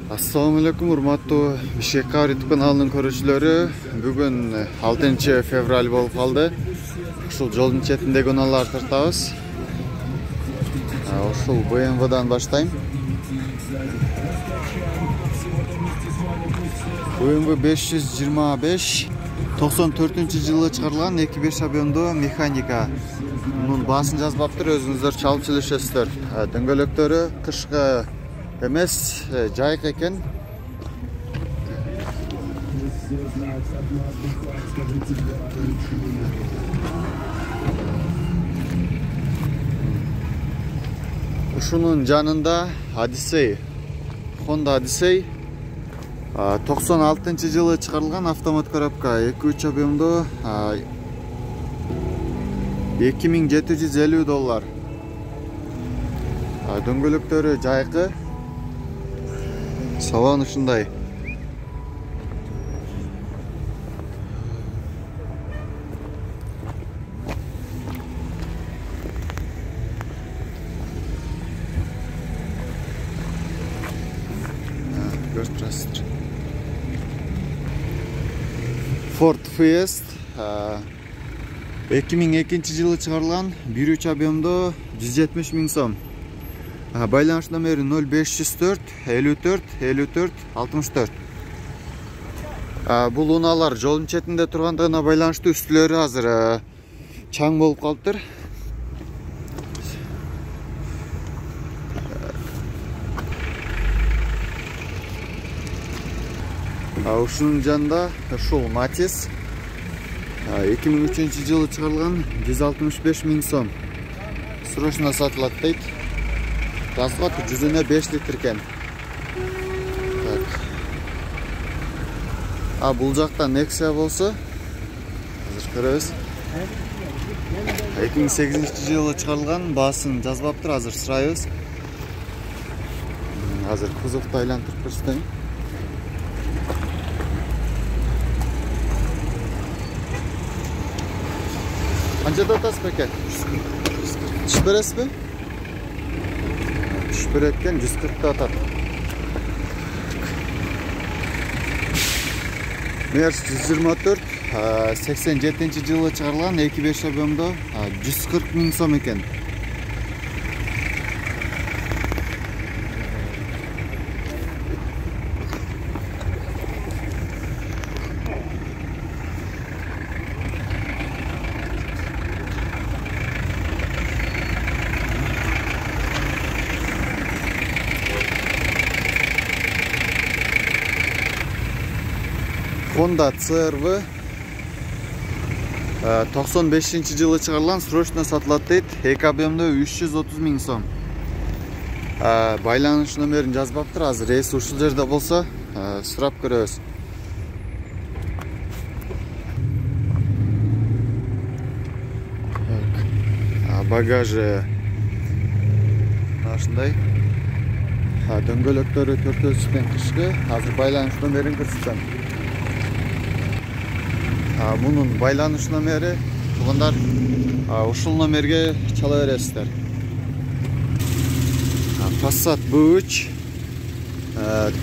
Assalamu alaikum, урматтуу Бишкек Кабар YouTube каналынын көрүүчүлөрү. Бүгүн 6 февраль болуп калды. Ушул жолдун четиндеги унааларды тартабыз. Ушул BMW-дан баштайм. BMW 525 94-жылы чыгарылган 2.5 объемдуу механика. Мунун баасын жазбаптыр, өзүңүздөр чалып сүйлөшөсүздөр. Дөңгөлөктөрү кышкы эмес, жайык экен. Ушунун жанында Odyssey, Honda Odyssey 96-жылы чыгарылган автомат коробка, 2.3 объемдуу, $2750. Дөңгөлөктөрү жайкы. Салон ушундай. Көрүп турасыздар. Ford Fiesta 2002-жылы чыгарылган 1.3 объемдуу 170 000 сом. Байланыш номери 0504 54 54 64. Бул унаалар жолдун четинде тургандыгына байланыштуу үстүлөрү азыр чаң болуп калыптыр. Ушунун жанында ушул Matiz 2003-жылы чыгарылган 165 000 сом. Срочно сатылат дейт. Газга жүзүнө 5 литр экен. Бул жакта Nexia болсо, азыр көрөбүз. 2008-жылы чыгарылган, баасын жазбаптыр, азыр сурайбыз. Азыр кузовду айлантырып көрсөтөйүн. Канчада атасыз беке? Түшүп бересизби? Түшүп береткен 140 атат. Mercedes 124 87-жылы чыгарылган 2.5 объемдуу 140 000 сом экен. Honda CR-V 95-жылы чыгарылган, срочно сатылат дейт. 2 объемдуу 330 000 сом. Байланыш номерин жазбаптыр, азыр рейс ушул жерде болсо сурап көрөбүз. Багажы ушундай. Дөңгөлөктөрү төртөөсүнөн кышкы. Азыр байланыш номерин көрсөтөм. Мунун байланыш номери, туугандар, ушул номерге чала бересиздер. Passat B3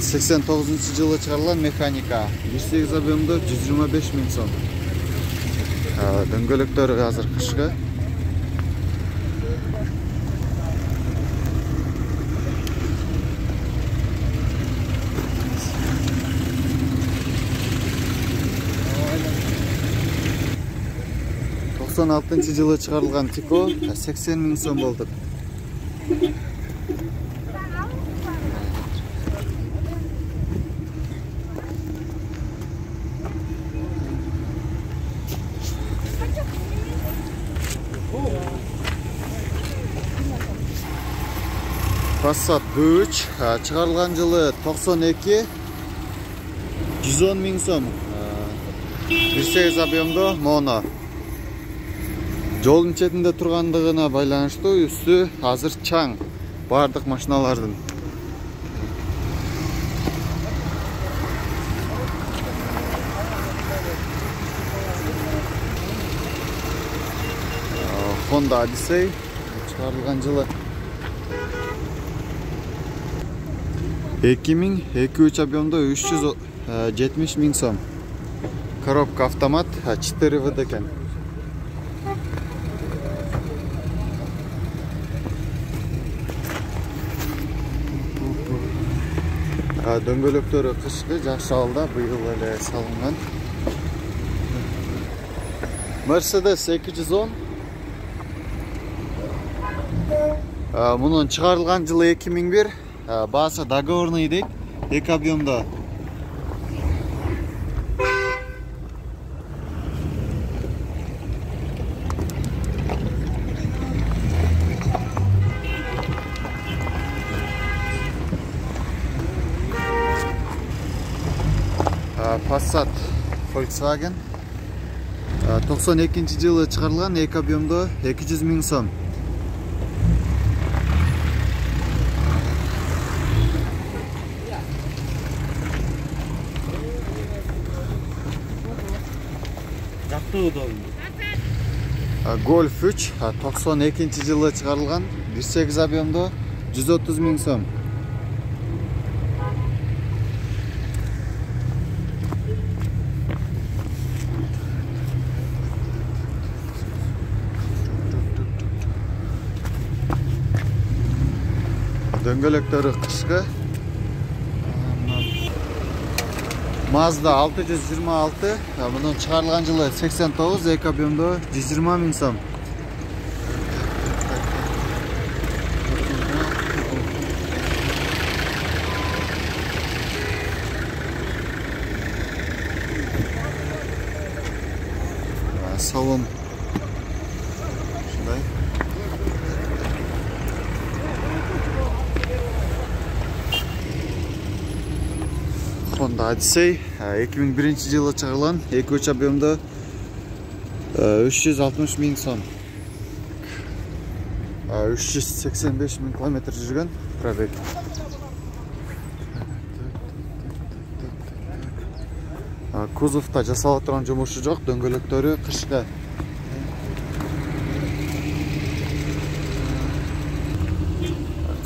89-жылы чыгарылган механика, 1.8 объемдуу 125 000 сом. Дөңгөлөктөрү азыр кышкы. жылы чыгарылган Tico 80 000 сом болду. Passat B3 чыгарылган жылы 92 110 000 сом. 1.8 объемдуу моно. Жолдун четинде тургандыгына байланыштуу үстү азыр чаң бардык машиналардын. Honda Odyssey чыгарылган жылы 2002-3 объемда 370 миң сом. Коробка автомат, 4 вд екен. Дөңгөлөктөрү кышкы жакшы абалда, быйыл эле салынган. Mercedes 210. Мунун чыгарылган жылы 2001. Баасы договорный дейт, 2 объемда. Passat Volkswagen 92 жылы чыгарылган, 2 объемда, 200 миң сом. Golf 3 92 жылы чыгарылган, 1.8 объемда, 130 миң сом. Дөңгөлөктөрү кышкы. Mazda 626, bunun çıkarılgan жылы 89, 2 объемда, 120 миң сом. Salon şunday. Honda Odyssey 2001 жылы чыгарылган, 2.3 объемда, 360 миң сом. 385 миң километр жүргөн пробег. Кузовта жасалып турган жумушу жок, дөңгөлөктөрү кышкы.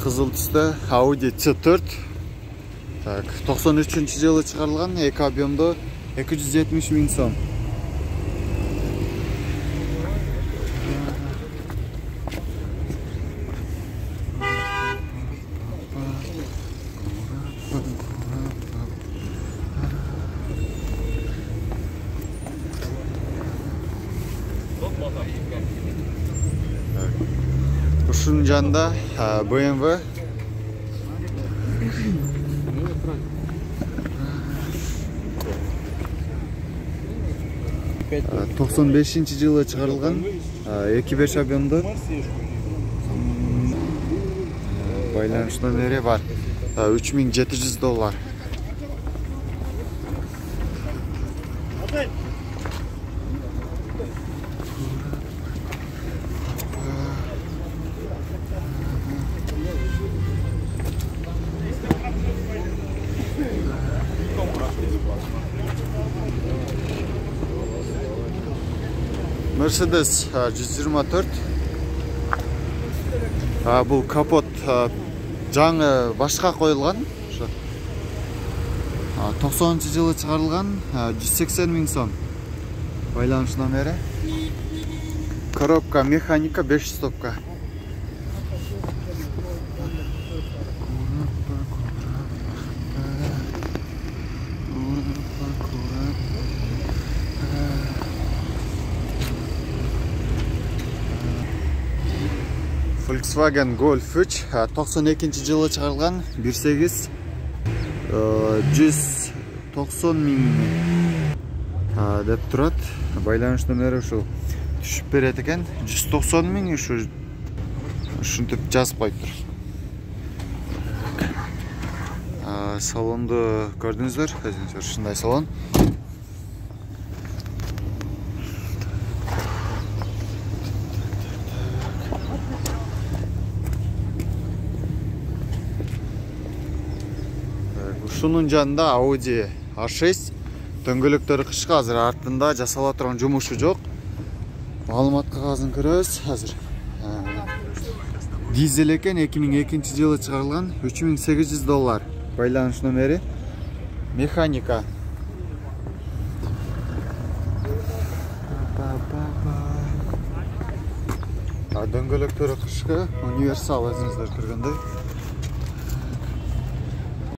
Кызыл түстө Audi C4. 93 жылы чыгарылган, 2 объемда, 270 миң сом. Ушунун жанында BMW 95 жылы чыгарылган, 2.5 объемда, байланыш номери бар, $3700. Mercedes 124. Бул капот жаңы башка коюлган. 90 жылы чыгарылган, 180 миң сом. Байланыш номери. Коробка механика 5 стопка. Volkswagen Golf 3 92 жылы чыгарылган, 1.8, 190 миң деп турат. Байланыш номери ушул түшүп берет экен. 190 миң ушинтип жазып коюптур. Салонду көрдүңүздөр, ушундай салон. Ушунун жанында Audi A6, дөңгөлөктөрү кышкы, азыр артында жасала турган жумушу жок. Маалымат кагазын көрөбүз азыр. Дизель экен, 2002 жылы чыгарылган, $3800. байланыш номери. Механика. Дөңгөлөктөрү кышкы, универсал өзүңүздөр көргөндөй.